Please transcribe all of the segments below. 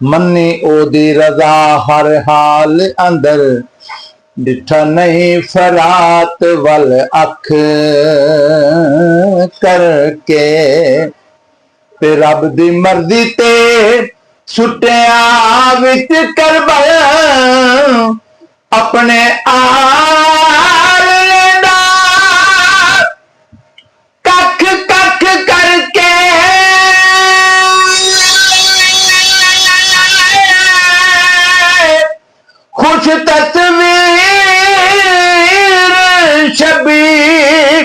ਮੰਨੀ ਉਹਦੀ ਰਜ਼ਾ ਹਰ ਹਾਲ ਅੰਦਰ, ਡਿਠਾ ਨਹੀਂ ਫਰਾਤ ਵੱਲ ਅੱਖ ਕਰਕੇ, ਤੇ ਰੱਬ ਦੀ ਮਰਜ਼ੀ ਤੇ ਸੁੱਟਿਆ ਵਿੱਚ ਕਰਬਲ, ਆਪਣੇ ਆਲੇ ਦਾ ਕੱਖ ਕੱਖ ਕਰਕੇ, ਖੁਸ਼ ਤਸਵੀਰ ਸ਼ਬੀਰ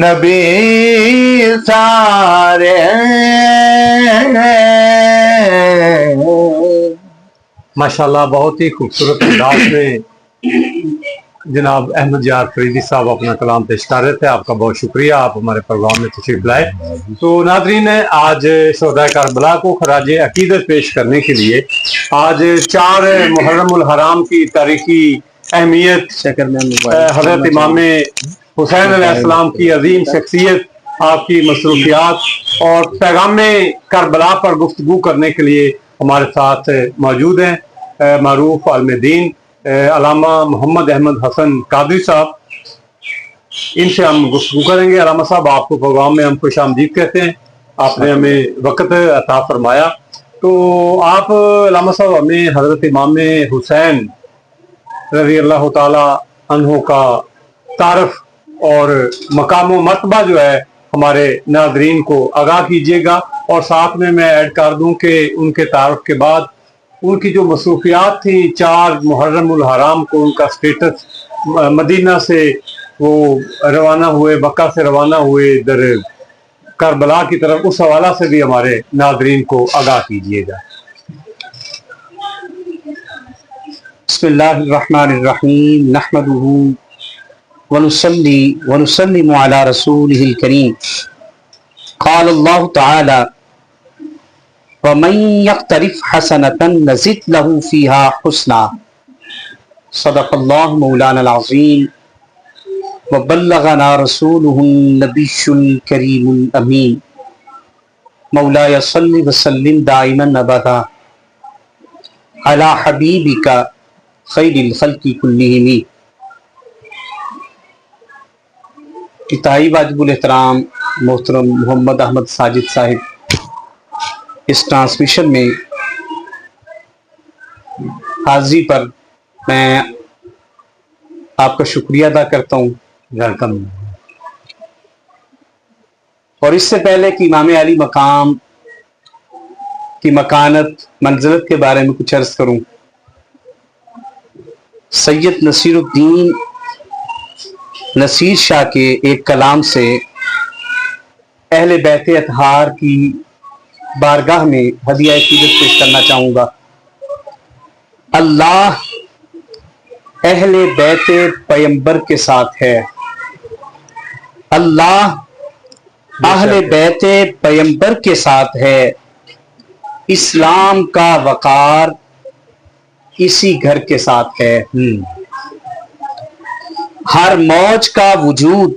نبی سارے ماشاءاللہ بہت ہی خوبصورت انداز میں جناب احمد یار فریدی صاحب اپنا کلام پیش کر رہے تھے. آپ کا بہت شکریہ, آپ ہمارے پروگرام میں تشریف لائے. تو ناظرین, آج شہدائے کربلا کو خراج عقیدت پیش کرنے کے لیے آج 4 محرم الحرام کی تاریخی اہمیت, حضرت امام حسین علیہ السلام کی عظیم شخصیت, آپ کی مصروفیات اور پیغام کربلا پر گفتگو کرنے کے لیے ہمارے ساتھ موجود ہیں معروف عالم دین علامہ محمد احمد حسن قادری صاحب. ان سے ہم گفتگو کریں گے. علامہ صاحب, آپ کو پروگرام میں ہم خوش آمدید کہتے ہیں, آپ نے ہمیں وقت عطا فرمایا. تو آپ علامہ صاحب ہمیں حضرت امام حسین رضی اللہ تعالی عنہ کا تعارف اور مقام و مرتبہ جو ہے ہمارے ناظرین کو آگاہ کیجیے گا, اور ساتھ میں ایڈ کر دوں کہ ان کے تعارف کے بعد ان کی جو مصروفیات تھیں 4 محرم الحرام کو, ان کا سٹیٹس, مدینہ سے وہ روانہ ہوئے, مکہ سے روانہ ہوئے ادھر کربلا کی طرف, اس حوالہ سے بھی ہمارے ناظرین کو آگاہ کیجیے گا. بسم اللہ الرحمن الرحیم نحمده ونصلي ونسلم على رسوله الكريم. قال الله تعالى ومن يقترف حسنة نزد له فيها حسنا. صدق الله مولانا العظيم وبلغنا رسوله النبي الكريم الأمين. مولاي صل وسلم دائما أبدا على حبيبك خیر الخلق کلہم. اتائی واجب الاحترام محترم محمد احمد ساجد صاحب, اس ٹرانسمیشن میں حاضری پر میں آپ کا شکریہ ادا کرتا ہوں. ویلکم. اور اس سے پہلے کہ امام علی مقام کی مکانت منزلت کے بارے میں کچھ عرض کروں, سید نصیر الدین نصیر شاہ کے ایک کلام سے اہل بیت اطہار کی بارگاہ میں ہدیہ عقیدت پیش کرنا چاہوں گا. اللہ اہل بیت پیمبر کے ساتھ ہے, اللہ اہل بیت پیمبر کے ساتھ ہے, اسلام کا وقار اسی گھر کے ساتھ ہے. ہر موج کا وجود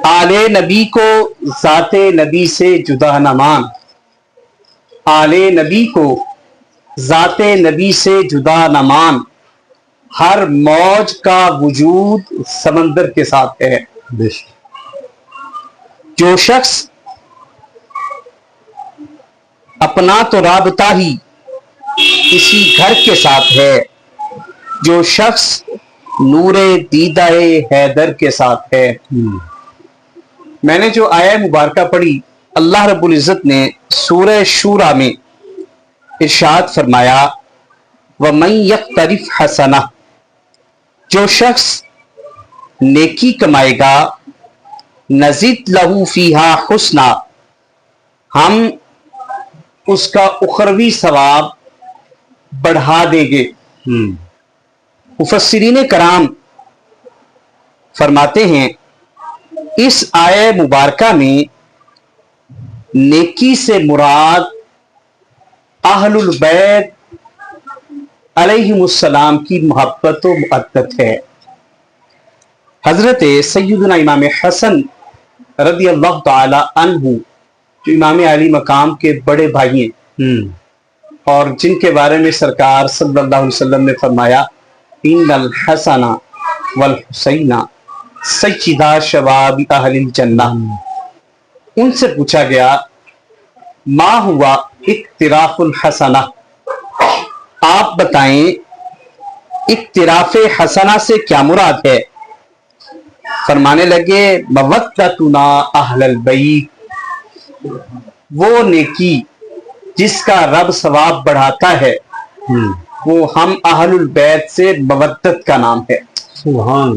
آل نبی کو ذات نبی سے جدا نہ مان, آل نبی کو ذات نبی سے جدا نہ مان, ہر موج کا وجود سمندر کے ساتھ ہے. جو شخص اپنا تو رابطہ ہی اسی گھر کے ساتھ ہے, جو شخص نور دیدہ حیدر کے ساتھ ہے. میں نے جو آیہ مبارکہ پڑھی, اللہ رب العزت نے سورہ شورى میں ارشاد فرمایا وَمَن يَقْتَرِفْ حَسَنَةً, جو شخص نیکی کمائے گا نزد لہو فیہا حسنا, ہم اس کا اخروی ثواب بڑھا دیں گے. مفسرین کرام فرماتے ہیں اس آیہ مبارکہ میں نیکی سے مراد اہل البیت علیہم السلام کی محبت و مودت ہے. حضرت سیدنا امام حسن رضی اللہ تعالی عنہ جو امام علی مقام کے بڑے بھائی ہیں, اور جن کے بارے میں سرکار صلی اللہ علیہ وسلم نے فرمایا ان الحسن والحسین سیدا شباب اہل الجنہ. ان سے پوچھا گیا ما ہوا اقتراف الحسنہ, آپ بتائیں اقتراف حسنہ سے کیا مراد ہے؟ فرمانے لگے مودتنا اہل البیت, وہ نیکی جس کا رب ثواب بڑھاتا ہے وہ ہم اہل البیت سے مودت کا نام ہے. سبحان.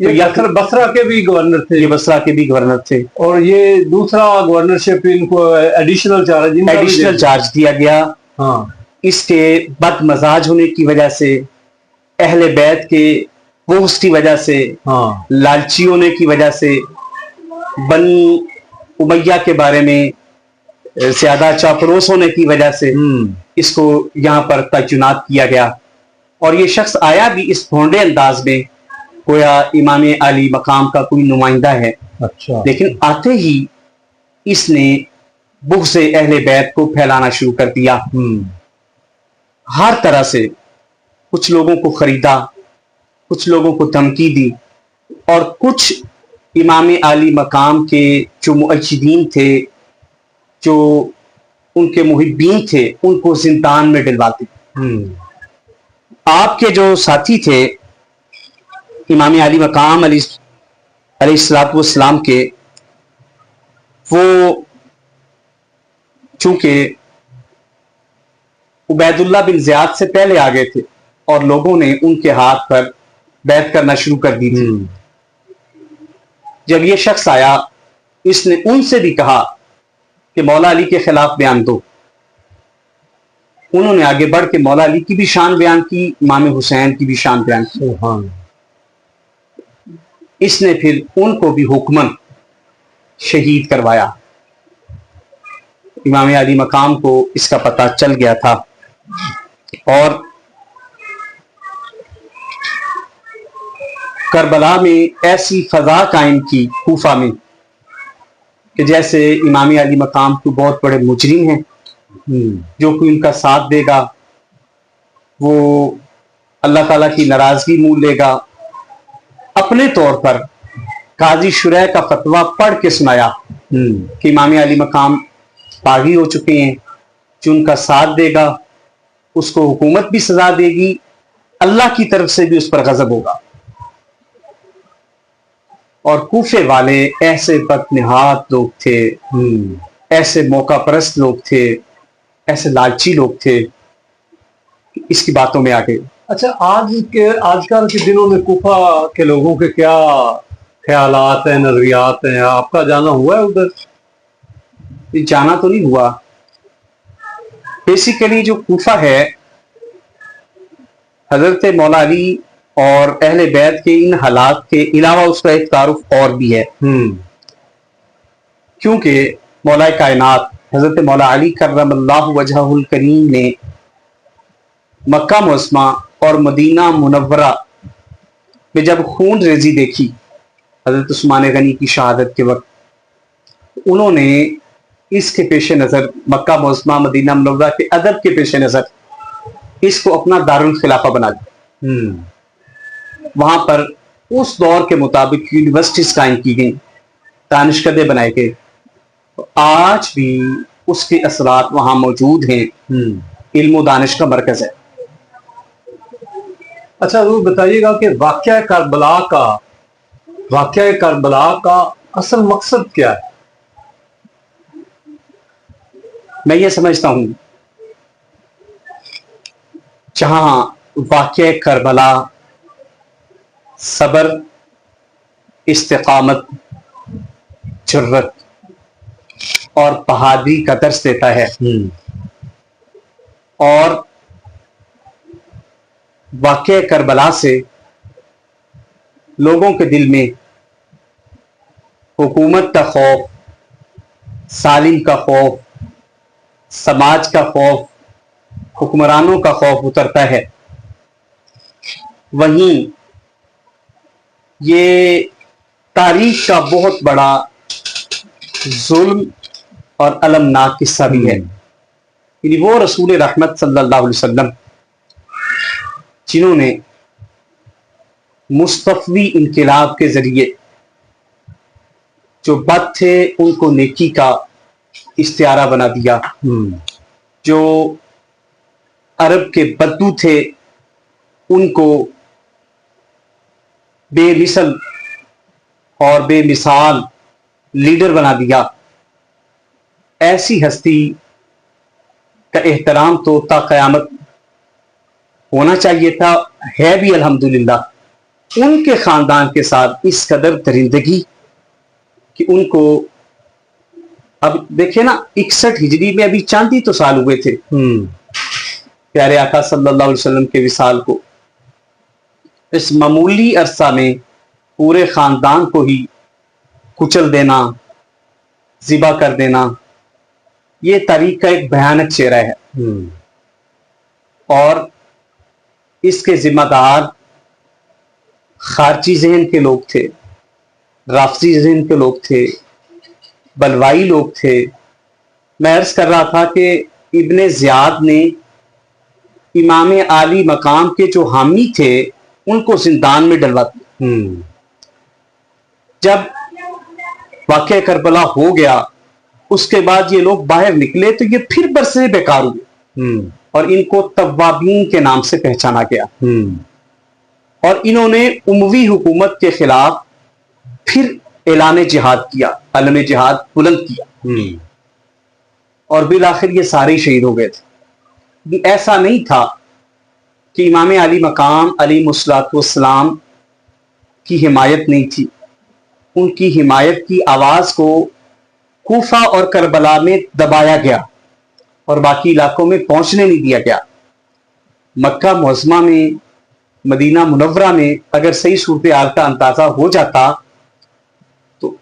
یہ یاسر بصرہ کے بھی گورنر تھے، یہ بصرہ کے بھی گورنر تھے، اور یہ دوسرا گورنرشپ ان کو ایڈیشنل چارج ایڈیشنل چارج دیا گیا. ہاں اس کے بد مزاج ہونے کی وجہ سے، اہل بیت کے بغض کی وجہ سے، ہاں لالچی ہونے کی وجہ سے، بنی امیہ کے بارے میں زیادہ چاپلوس ہونے کی وجہ سے اس کو یہاں پر تعینات کیا گیا. اور یہ شخص آیا بھی اس بھونڈے انداز میں گویا امام علی مقام کا کوئی نمائندہ ہے، اچھا لیکن آتے ہی اس نے بغض اہل بیت کو پھیلانا شروع کر دیا. ہر طرح سے کچھ لوگوں کو خریدا، کچھ لوگوں کو دھمکی دی، اور کچھ امام علی مقام کے جو مؤیدین تھے، جو ان کے محبین تھے، ان کو زندان میں ڈلواتے. آپ کے جو ساتھی تھے امام علی مقام علیہ الصلوۃ والسلام کے، وہ چونکہ عبید اللہ بن زیاد سے پہلے آ گئے تھے اور لوگوں نے ان کے ہاتھ پر بیعت کرنا شروع کر دی تھی. جب یہ شخص آیا، اس نے ان سے بھی کہا کہ مولا علی کے خلاف بیان دو. انہوں نے آگے بڑھ کے مولا علی کی بھی شان بیان کی، امام حسین کی بھی شان بیان کی. سبحان. اس نے پھر ان کو بھی حکمن شہید کروایا. امام علی مقام کو اس کا پتہ چل گیا تھا، اور کربلا میں ایسی فضا قائم کی کوفہ میں کہ جیسے امام علی مقام کو بہت بڑے مجرم ہیں، جو کوئی ان کا ساتھ دے گا وہ اللہ تعالیٰ کی ناراضگی مول لے گا. اپنے طور پر قاضی شریح کا فتویٰ پڑھ کے سنایا کہ امام علی مقام باغی ہو چکے ہیں، جو ان کا ساتھ دے گا اس کو حکومت بھی سزا دے گی، اللہ کی طرف سے بھی اس پر غضب ہوگا. اور کوفے والے ایسے بدنہاد لوگ تھے، ایسے موقع پرست لوگ تھے، ایسے لالچی لوگ تھے، اس کی باتوں میں آ گئے. اچھا، آج کل کے دنوں میں کوفہ کے لوگوں کے کیا خیالات ہیں، نظریات ہیں؟ آپ کا جانا ہوا ہے ادھر؟ جانا تو نہیں ہوا. بیسیکلی جو کوفہ ہے، حضرت مولا علی اور اہل بیت کے ان حالات کے علاوہ اس کا ایک تعارف اور بھی ہے. کیونکہ مولا کائنات حضرت مولا علی کرم اللہ وجہہ الکریم نے مکہ معظمہ اور مدینہ منورہ میں جب خون ریزی دیکھی حضرت عثمان غنی کی شہادت کے وقت، انہوں نے اس کے پیش نظر، مکہ معظمہ مدینہ منورہ کے ادب کے پیش نظر، اس کو اپنا دارالخلافہ بنا دیا. وہاں پر اس دور کے مطابق یونیورسٹیز قائم کی گئیں، دانشکدے بنائے گئے. آج بھی اس کے اثرات وہاں موجود ہیں. علم و دانش کا مرکز ہے. اچھا، وہ بتائیے گا کہ واقعہ کربلا کا اصل مقصد کیا ہے؟ میں یہ سمجھتا ہوں جہاں واقعہ کربلا صبر، استقامت، جرت اور بہادری کا درس دیتا ہے، اور واقعہ کربلا سے لوگوں کے دل میں حکومت کا خوف، سالم کا خوف، سماج کا خوف، حکمرانوں کا خوف اترتا ہے. وہیں یہ تاریخ کا بہت بڑا ظلم اور المناک قصہ بھی ہے. یعنی وہ رسول رحمت صلی اللہ علیہ وسلم جنہوں نے مصطفی انقلاب کے ذریعے جو بد تھے ان کو نیکی کا استعارہ بنا دیا، جو عرب کے بدو تھے ان کو بے مثل اور بے مثال لیڈر بنا دیا. ایسی ہستی کا احترام تو تا قیامت ہونا چاہیے تھا، ہے بھی الحمدللہ. ان کے خاندان کے ساتھ اس قدر درندگی کہ ان کو، اب دیکھیں نا 61 ہجری میں ابھی چاند ہی تو سال ہوئے تھے پیارے آقا صلی اللہ علیہ وسلم کے وصال کو، اس معمولی عرصہ میں پورے خاندان کو ہی کچل دینا، ذبح کر دینا، یہ تاریخ کا ایک بھیانک چہرہ ہے۔ اور اس کے ذمہ دار خارجی ذہن کے لوگ تھے، رافضی ذہن کے لوگ تھے، بلوائی لوگ تھے۔ میں عرض کر رہا تھا کہ ابن زیاد نے امام عالی مقام کے جو حامی تھے ان کو زندان میں ڈلوا دیا۔ جب واقعہ کربلا ہو گیا اس کے بعد یہ لوگ باہر نکلے تو یہ پھر برسے بیکار ہوئے اور ان کو توابین کے نام سے پہچانا گیا، اور انہوں نے اموی حکومت کے خلاف پھر اعلان جہاد کیا، علم جہاد بلند کیا، اور بالآخر یہ سارے شہید ہو گئے تھے۔ ایسا نہیں تھا کہ امام علی مقام علیہ الصلوۃ والسلام کی حمایت نہیں تھی، ان کی حمایت کی آواز کو کوفہ اور کربلا میں دبایا گیا اور باقی علاقوں میں پہنچنے نہیں دیا گیا۔ مکہ معظمہ میں، مدینہ منورہ میں اگر صحیح صورتحال کا اندازہ ہو جاتا تو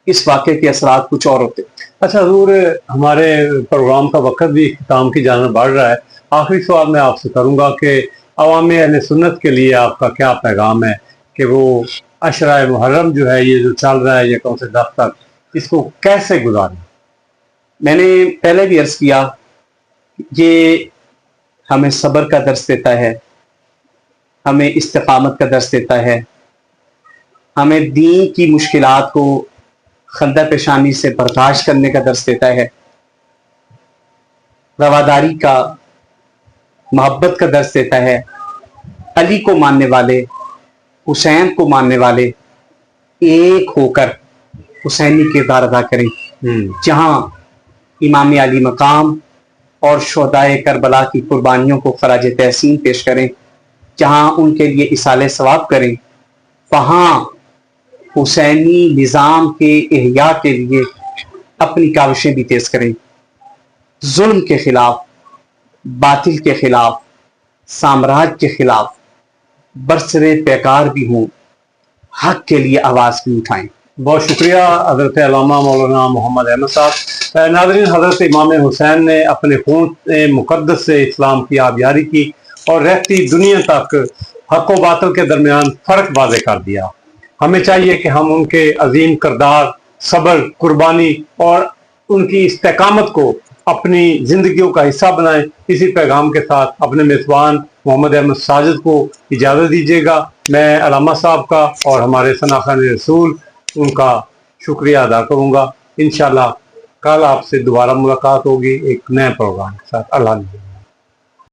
اس واقعے کے اثرات کچھ اور ہوتے۔ اچھا حضور، ہمارے پروگرام کا وقت بھی اختتام کی جانب بڑھ رہا ہے۔ آخری سوال میں آپ سے کروں گا کہ عوام اہل سنت کے لیے آپ کا کیا پیغام ہے کہ وہ عشرہ محرم جو ہے، یہ جو چل رہا ہے یہ 1 سے 10 تک، اس کو کیسے گزاریں؟ میں نے پہلے بھی عرض کیا، یہ ہمیں صبر کا درس دیتا ہے، ہمیں استقامت کا درس دیتا ہے، ہمیں دین کی مشکلات کو خندہ پیشانی سے برداشت کرنے کا درس دیتا ہے، رواداری کا، محبت کا درس دیتا ہے۔ علی کو ماننے والے، حسین کو ماننے والے ایک ہو کر حسینی کردار ادا کریں، جہاں امام علی مقام اور شہدائے کربلا کی قربانیوں کو خراج تحسین پیش کریں، جہاں ان کے لیے اصالہ ثواب کریں، وہاں حسینی نظام کے احیاء کے لیے اپنی کاوشیں بھی تیز کریں، ظلم کے خلاف، باطل کے خلاف، سامراج کے خلاف برسرے پیکار بھی ہوں، حق کے لیے آواز بھی اٹھائیں۔ بہت شکریہ حضرت علامہ مولانا محمد احمد صاحب۔ ناظرین، حضرت امام حسین نے اپنے خون مقدس سے اسلام کی آبیاری کی اور رہتی دنیا تک حق و باطل کے درمیان فرق واضح کر دیا۔ ہمیں چاہیے کہ ہم ان کے عظیم کردار، صبر، قربانی اور ان کی استقامت کو اپنی زندگیوں کا حصہ بنائیں۔ اسی پیغام کے ساتھ اپنے میزبان محمد احمد ساجد کو اجازت دیجیے گا۔ میں علامہ صاحب کا اور ہمارے ثناخان رسول ان کا شکریہ ادا کروں گا۔ انشاءاللہ کل آپ سے دوبارہ ملاقات ہوگی ایک نئے پروگرام کے ساتھ۔ اللہ حافظ۔